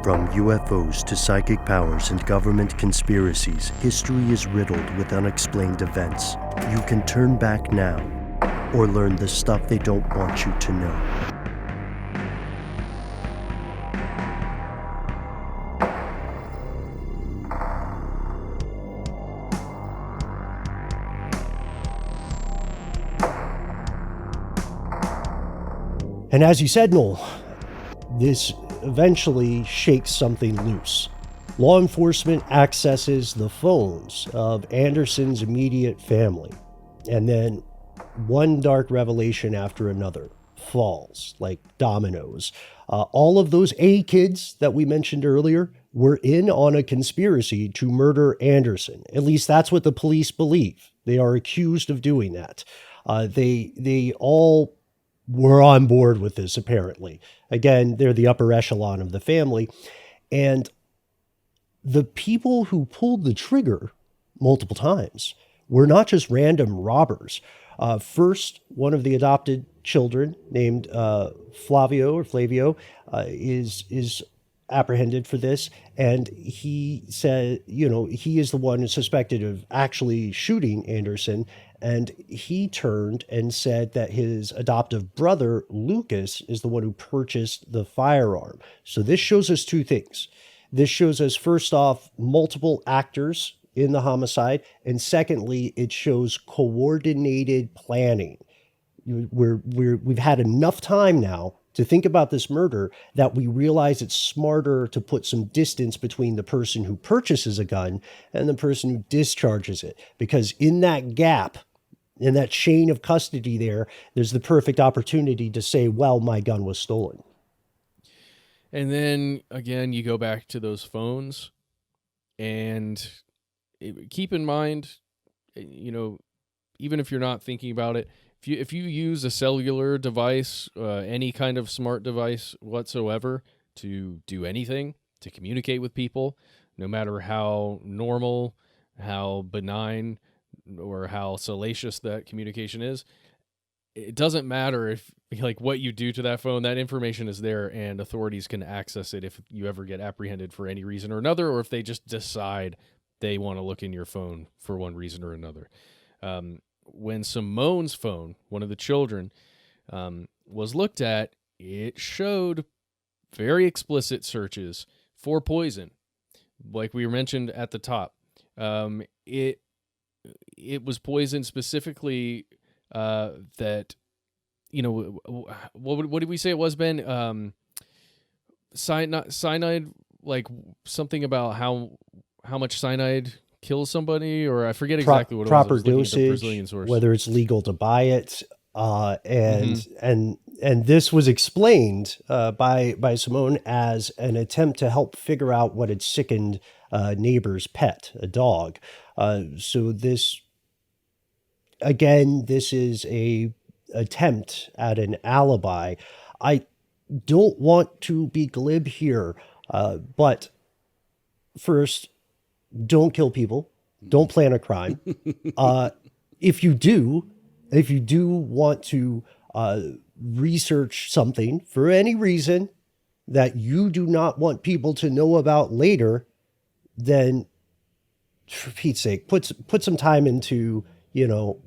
From UFOs to psychic powers and government conspiracies, history is riddled with unexplained events. You can turn back now or learn the stuff they don't want you to know. And as you said, Noel, this eventually shakes something loose. Law enforcement accesses the phones of Anderson's immediate family, and then one dark revelation after another falls like dominoes. All of those A kids that we mentioned earlier were in on a conspiracy to murder Anderson. At least that's what the police believe. They are accused of doing that. They all were on board with this, apparently. Again, they're the upper echelon of the family. And the people who pulled the trigger multiple times were not just random robbers. First, one of the adopted children named Flavio is apprehended for this. And he said, he is the one suspected of actually shooting Anderson. And he turned and said that his adoptive brother, Lucas, is the one who purchased the firearm. So this shows us two things. This shows us, first off, multiple actors in the homicide. And secondly, it shows coordinated planning. We've had enough time now to think about this murder that we realize it's smarter to put some distance between the person who purchases a gun and the person who discharges it. Because in that gap, in that chain of custody there's the perfect opportunity to say, well, my gun was stolen. And then, again, you go back to those phones, and keep in mind, even if you're not thinking about it, if you use a cellular device, any kind of smart device whatsoever to do anything, to communicate with people, no matter how normal, how benign, or how salacious that communication is, it doesn't matter if what you do to that phone. That information is there, and authorities can access it if you ever get apprehended for any reason or another, or if they just decide they want to look in your phone for one reason or another. When Simone's phone, one of the children, was looked at, it showed very explicit searches for poison, like we mentioned at the top. It was poison specifically that, what did we say it was, Ben? Cyanide, like something about how much cyanide kills somebody, or I forget exactly what it was. Proper dosage, whether it's legal to buy it. And this was explained by Simone as an attempt to help figure out what had sickened neighbor's pet, a dog. So this is a attempt at an alibi. I don't want to be glib here, but first, don't kill people. Don't plan a crime. If you do want to research something for any reason that you do not want people to know about later, then for Pete's sake, put some time into,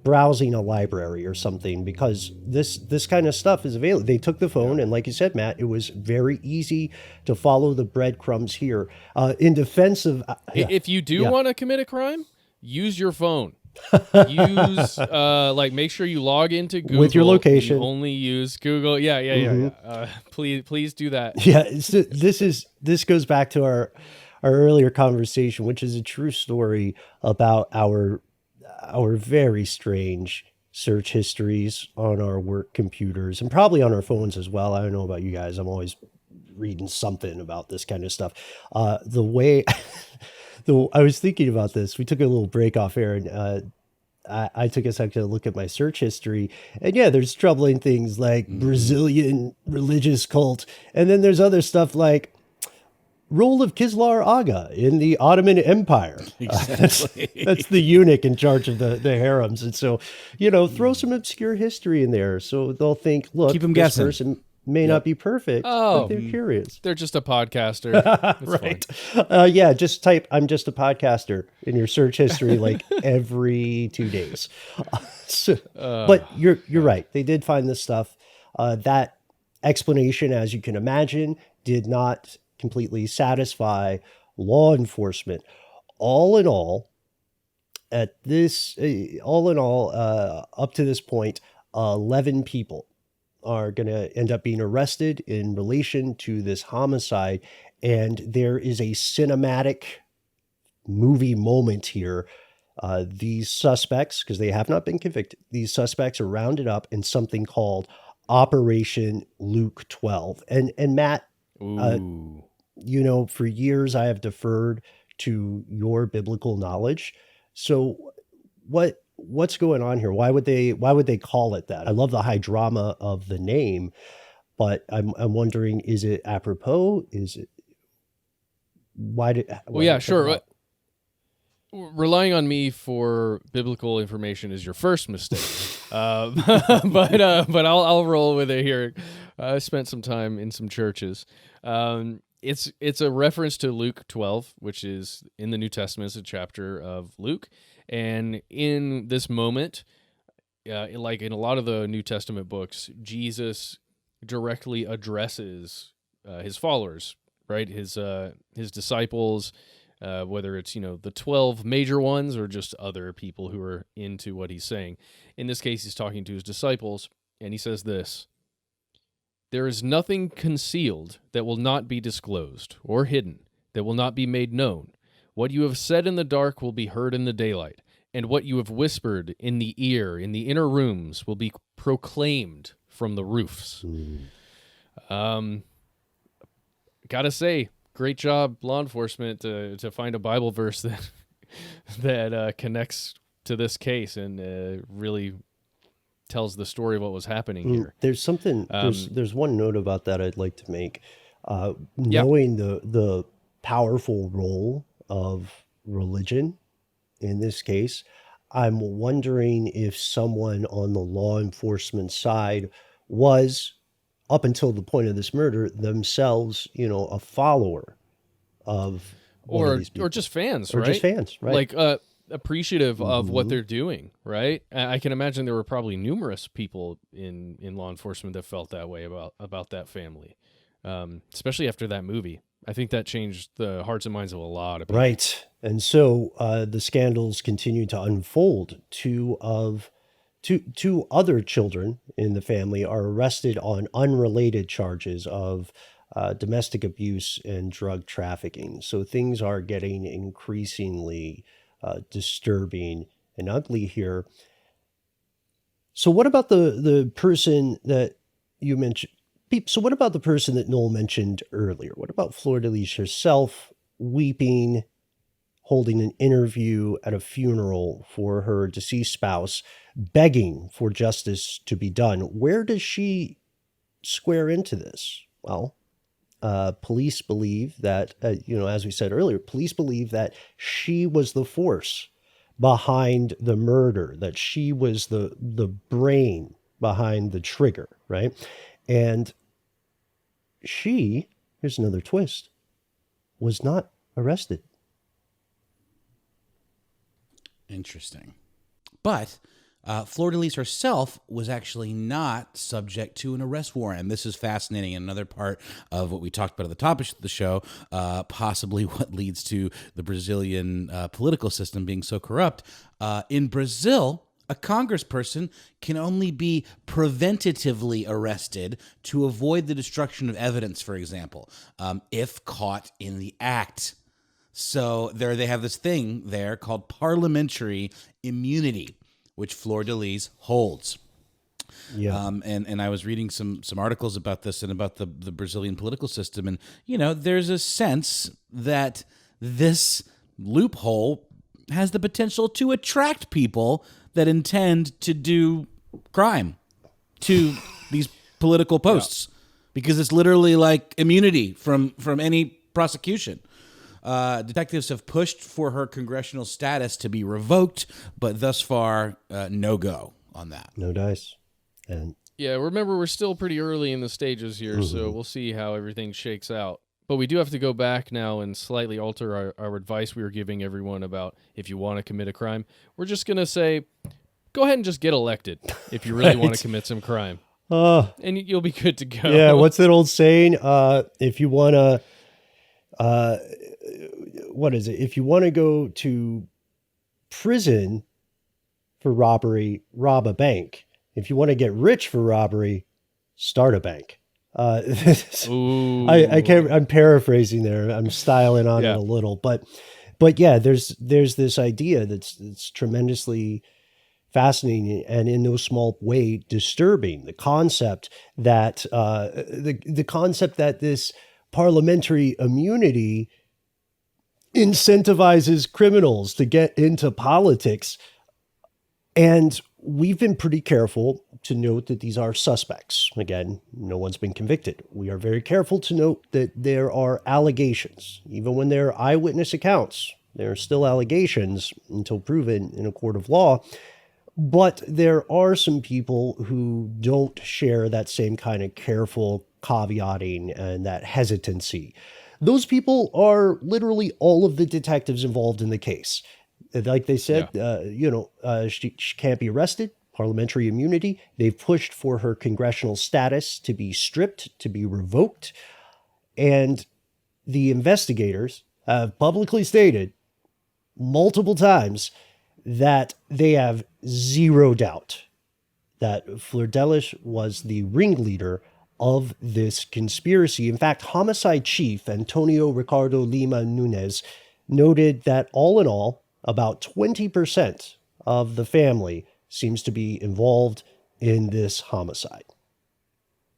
browsing a library or something, because this kind of stuff is available. They took the phone, and like you said, Matt, it was very easy to follow the breadcrumbs here. In defense of... if you do want to commit a crime, use your phone. Use make sure you log into Google with your location. You only use Google. Yeah. Please do that. Yeah. So this goes back to our earlier conversation, which is a true story about our very strange search histories on our work computers and probably on our phones as well. I don't know about you guys. I'm always reading something about this kind of stuff. I was thinking about this. We took a little break off air, and I took a second to look at my search history. And yeah, there's troubling things like Brazilian religious cult. And then there's other stuff like role of Kislar Aga in the Ottoman Empire. Exactly. That's the eunuch in charge of the harems. And so, throw some obscure history in there. So they'll think, look, keep them this guessing. person may not be perfect, Oh. but they're curious. They're just a podcaster. That's Right. fine. Yeah, just type "I'm just a podcaster" in your search history like every 2 days. But you're right. They did find this stuff. That explanation, as you can imagine, did not completely satisfy law enforcement. All in all, up to this point, 11 people are going to end up being arrested in relation to this homicide. And there is a cinematic movie moment here. These suspects, because they have not been convicted, these suspects are rounded up in something called Operation Luke 12. And Matt, Ooh. for years I have deferred to your biblical knowledge. So what's going on here? Why would they call it that? I love the high drama of the name, but I'm wondering, is it apropos? Is it Well, yeah, sure. Relying on me for biblical information is your first mistake. But I'll roll with it here. I spent some time in some churches. It's a reference to Luke 12, which is in the New Testament. It's a chapter of Luke. And in this moment, like in a lot of the New Testament books, Jesus directly addresses his followers, right? His disciples, whether it's, the 12 major ones or just other people who are into what he's saying. In this case, he's talking to his disciples, and he says this: "There is nothing concealed that will not be disclosed, or hidden that will not be made known. What you have said in the dark will be heard in the daylight, and what you have whispered in the ear in the inner rooms will be proclaimed from the roofs." Gotta say, great job, law enforcement, to find a Bible verse that connects to this case and really tells the story of what was happening here. There's something. There's one note about that I'd like to make. Knowing the powerful role of religion in this case, I'm wondering if someone on the law enforcement side was, up until the point of this murder, themselves, a follower of one of these people. Or just fans, Or right? just fans, right. Like appreciative of what they're doing, right? I can imagine there were probably numerous people in law enforcement that felt that way about that family, especially after that movie. I think that changed the hearts and minds of a lot of people. Right. And so the scandals continue to unfold. Two other children in the family are arrested on unrelated charges of domestic abuse and drug trafficking. So things are getting increasingly disturbing and ugly here. So what about the person that you mentioned? So what about the person that Noel mentioned earlier? What about Flordelis herself weeping, holding an interview at a funeral for her deceased spouse, begging for justice to be done? Where does she square into this? Well, police believe that, as we said earlier, police believe that she was the force behind the murder, that she was the brain behind the trigger, right? And here's another twist, was not arrested. Interesting. But Flordelis herself was actually not subject to an arrest warrant. And this is fascinating. Another part of what we talked about at the top of the show, possibly what leads to the Brazilian political system being so corrupt. In Brazil, a congressperson can only be preventatively arrested to avoid the destruction of evidence, for example, if caught in the act. So they have this thing there called parliamentary immunity, which Flordelis holds. Yeah. And I was reading some articles about this and about the Brazilian political system. And, there's a sense that this loophole has the potential to attract people that intend to do crime to these political posts, because it's literally like immunity from any prosecution. Detectives have pushed for her congressional status to be revoked, but thus far, no go on that. No dice. And Yeah, remember, we're still pretty early in the stages here, so we'll see how everything shakes out. But we do have to go back now and slightly alter our advice we were giving everyone about if you want to commit a crime. We're just going to say, go ahead and just get elected if you really want to commit some crime. And you'll be good to go. Yeah, what's that old saying? If you want to, what is it? If you want to go to prison for robbery, rob a bank. If you want to get rich for robbery, start a bank. Ooh. I can't. I'm paraphrasing there. I'm styling on it a little, but yeah, there's this idea that's tremendously fascinating and in no small way disturbing. The concept that the concept that this parliamentary immunity incentivizes criminals to get into politics. And we've been pretty careful to note that these are suspects. Again, no one's been convicted. We are very careful to note that there are allegations. Even when there are eyewitness accounts, there are still allegations until proven in a court of law. But there are some people who don't share that same kind of careful caveating and that hesitancy. Those people are literally all of the detectives involved in the case. Like they said, she can't be arrested, parliamentary immunity. They've pushed for her congressional status to be stripped, to be revoked. And the investigators have publicly stated multiple times that they have zero doubt that Flordelis was the ringleader of this conspiracy. In fact, homicide chief Antonio Ricardo Lima Nunez noted that all in all, about 20% of the family seems to be involved in this homicide.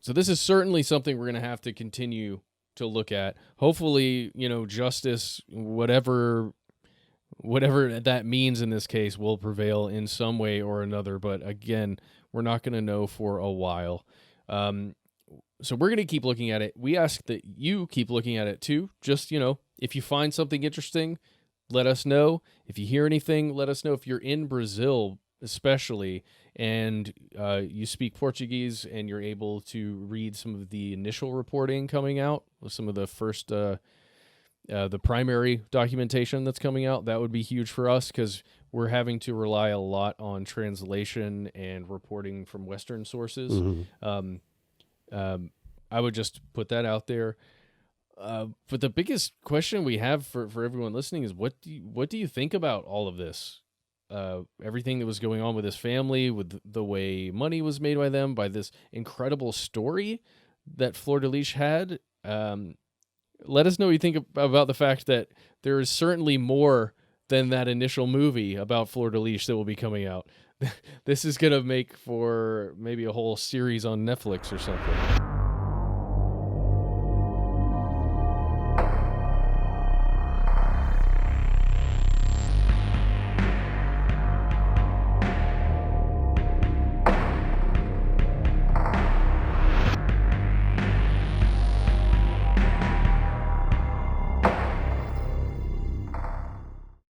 So this is certainly something we're going to have to continue to look at. Hopefully, justice, whatever that means in this case, will prevail in some way or another. But again, we're not going to know for a while. So we're going to keep looking at it. We ask that you keep looking at it too. Just, if you find something interesting, let us know. If you hear anything, let us know. If you're in Brazil, especially, and you speak Portuguese and you're able to read some of the initial reporting coming out, some of the first, the primary documentation that's coming out, that would be huge for us because we're having to rely a lot on translation and reporting from Western sources. I would just put that out there. But the biggest question we have for everyone listening is what do you think about all of this? Everything that was going on with his family, with the way money was made by them, by this incredible story that Flordelis had. Let us know what you think about the fact that there is certainly more than that initial movie about Flordelis that will be coming out. This is going to make for maybe a whole series on Netflix or something.